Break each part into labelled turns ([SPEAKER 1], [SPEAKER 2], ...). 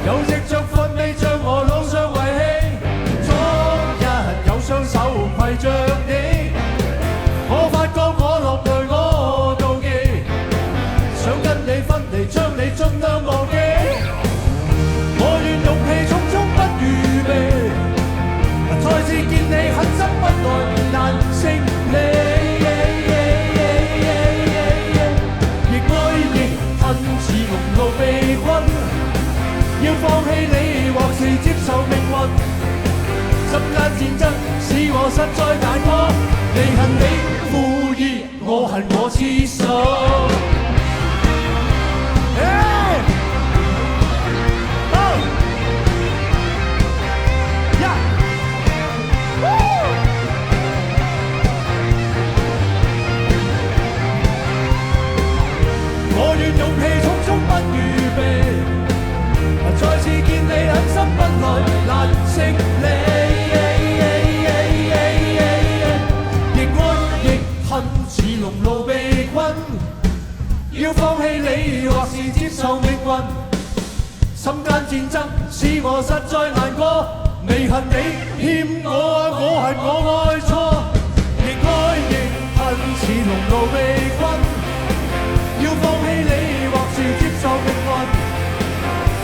[SPEAKER 1] 有藉着奮力將我路上遺棄，終日有雙手攜着你，我發覺我落淚我妒忌，想跟你分離，將你盡量忘記。我願勇氣匆匆不預備，再次見你狠心不來難勝你。亦愛亦恨似濃霧被困，要放棄你或是接受命運。心間戰爭使我實在難過，你恨你負義，我恨我痴心。我願勇氣匆匆不預備，再次見你狠心不來難勝你。亦愛亦恨似濃霧被困，要放棄你或是接受命運。心間戰爭使我實在難過，你恨你欠我愛，我恨我愛錯。亦愛亦恨似濃霧被困，要放棄你或是接受命運。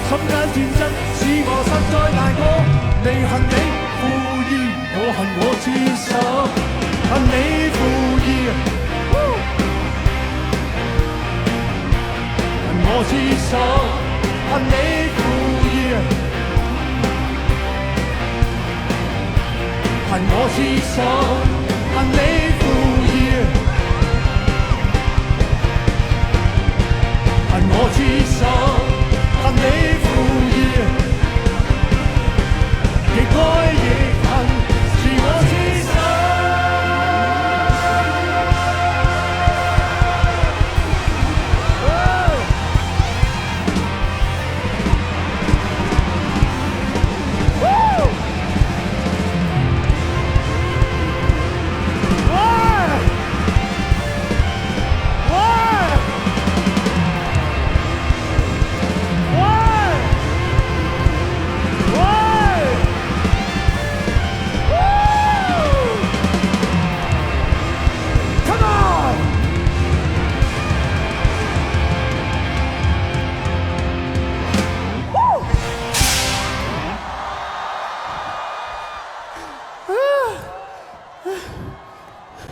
[SPEAKER 1] 心間戰爭使我實在難過，你恨你負義，我恨我痴心。恨你負義，恨我痴心。恨你負義，恨我痴心。恨你負義，恨我痴心。恨你